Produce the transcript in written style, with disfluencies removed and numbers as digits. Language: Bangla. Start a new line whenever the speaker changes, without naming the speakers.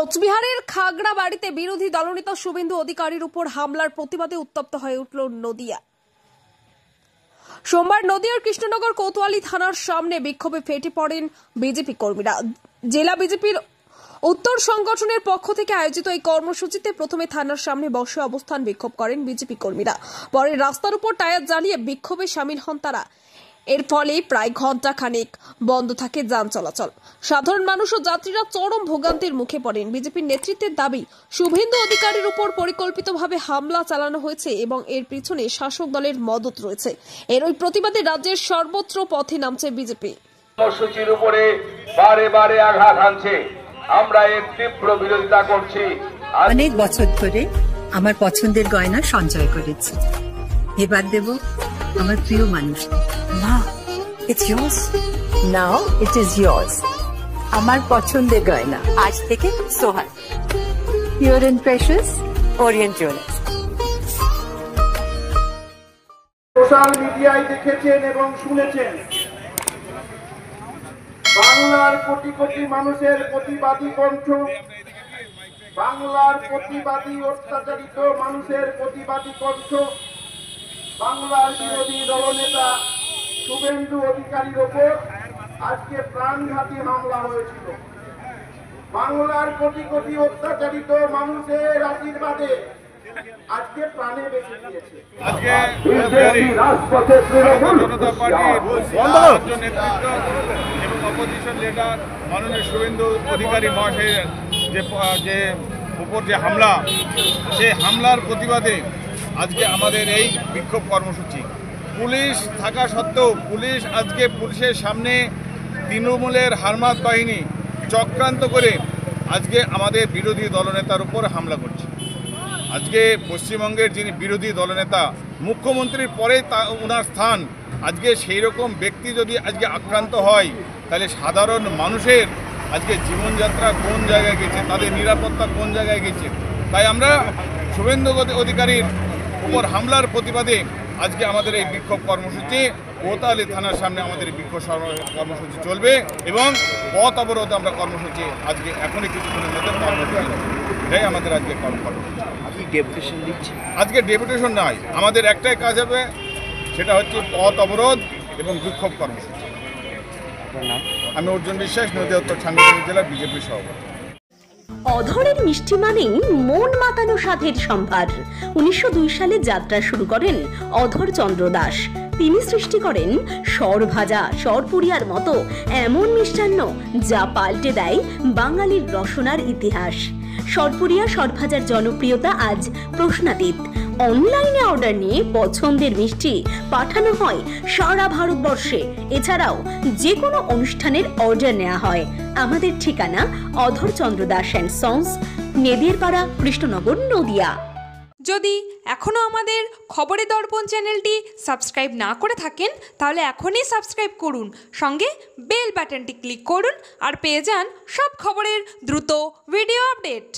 কোচবিহারের খাগড়াবাড়িতে বিরোধী দলনেতা শুভেন্দু অধিকারীর উপর হামলার প্রতিবাদে উত্তপ্ত হয়ে উঠল নদিয়া। সোমবার নদিয়ার কৃষ্ণনগর কোতোয়ালি থানার সামনে বিক্ষোভে ফেটে পড়েন বিজেপি কর্মীরা। জেলা বিজেপির উত্তর সংগঠনের পক্ষ থেকে আয়োজিত এই কর্মসূচিতে প্রথমে থানার সামনে বসে অবস্থান বিক্ষোভ করেন বিজেপি কর্মীরা। পরে রাস্তার উপর টায়ার জ্বালিয়ে বিক্ষোভে সামিল হন তারা। এর ফলে প্রায় ঘন্টা খানেক বন্ধ থাকে যান চলাচল। সাধারণ মানুষ ও যাত্রীরা চরম ভোগান্তির মুখে পড়েন। বিজেপির নেতৃত্বের দাবি, শুভেন্দু অধিকারীর উপর পরিকল্পিতভাবে হামলা চালানো হয়েছে এবং এর পিছনে শাসক দলের মদত রয়েছে। এর ওই প্রতিবাদে রাজ্যের সর্বত্র পথে নামছে বিজেপি।
কর্মসূচির উপরে বারে বারে আঘাত হানছে, আমরা এর তীব্র বিরোধিতা করছি।
অনেক বছর ধরে আমার পছন্দের গয়না সঞ্চয় করেছি, এবার দেব আমার প্রিয় মানুষ।
না, it's yours. Now it is yours. আমার পছন্দের গয়না আজ থেকে Sohan, pure and precious Orient Jewellers.
Social মিডিয়ায় দেখেছেন এবং শুনেছেন বাংলার কোটি কোটি মানুষের প্রতিবাদী কণ্ঠ, বাংলার প্রতিবাদী অত্যাচারিত মানুষের প্রতিবাদী কণ্ঠ, বাংলার বিরোধী দলনেতা শুভেন্দু অধিকারীর ওপর আজকে প্রাণঘাতী হামলা হয়েছিল। বাংলার কোটি কোটি অত্যাচারিত মানুষের আশীর্বাদে আজকে প্রাণে বেঁচে গিয়েছে।
রাজপথে জনতা পার্টির নেতৃত্ব এবং অপোজিশন লিডার মাননীয় শুভেন্দু অধিকারী মহাশয়ের যে উপর যে হামলা, সেই হামলার প্রতিবাদে আজকে আমাদের এই বিক্ষোভ কর্মসূচি। পুলিশ থাকা সত্ত্বেও পুলিশের সামনে তৃণমূলের হারমাত বাহিনী চক্রান্ত করে আজকে আমাদের বিরোধী দলনেতার উপর হামলা করছে। আজকে পশ্চিমবঙ্গের যিনি বিরোধী দলনেতা, মুখ্যমন্ত্রীর পরে ওনার স্থান, আজকে সেই রকম ব্যক্তি যদি আজকে আক্রান্ত হয়, তাহলে সাধারণ মানুষের আজকে জীবনযাত্রা কোন জায়গায় গেছে, তাদের নিরাপত্তা কোন জায়গায় গেছে। তাই আমরা শুভেন্দু অধিকারীর উপর হামলার প্রতিবাদে আজকে আমাদের এই বিক্ষোভ কর্মসূচি, কোতোয়ালি থানার সামনে আমাদের বিক্ষোভ কর্মসূচি চলবে এবং পথ অবরোধ আমরা কর্মসূচি আজকে এখনই কিছুক্ষণের মধ্যে কর্মসূচি, এটাই আমাদের আজকে কর্মসূচি।
ডেপুটেশন দিচ্ছি,
আজকে ডেপুটেশন নয়, আমাদের একটাই কাজ হবে, সেটা হচ্ছে পথ অবরোধ এবং বিক্ষোভ কর্মসূচি। আমি অর্জুন বিশ্বাস, নদিয়া উত্তর সাংগঠনিক জেলার বিজেপি সভাপতি।
অধরের মিষ্টি মানেই মন মাতানো স্বাদের সম্ভার। 1902 সালে যাত্রা শুরু করেন অধর চন্দ্র দাস। তিনি সৃষ্টি করেন সরভাজা, সরপুরিয়ার মতো এমন মিষ্টান্ন যা পাল্টে দেয় বাঙালির রসনার ইতিহাস। সরপুরিয়া, সরভাজার জনপ্রিয়তা আজ প্রশ্নাতীত। অনলাইনে অর্ডার নিয়ে পছন্দের মিষ্টি পাঠানো হয় সারা ভারতবর্ষে। এছাড়াও যে কোনো অনুষ্ঠানের অর্ডার নেওয়া হয়। আমাদের ঠিকানা অধর চন্দ্র দাস অ্যান্ড সন্স, নেদিরপাড়া, কৃষ্ণনগর, নদিয়া।
যদি এখনও আমাদের খবরের দর্পণ চ্যানেলটি সাবস্ক্রাইব না করে থাকেন, তাহলে এখনই সাবস্ক্রাইব করুন, সঙ্গে বেল বাটনটি ক্লিক করুন আর পেয়ে যান সব খবরের দ্রুত ভিডিও আপডেট।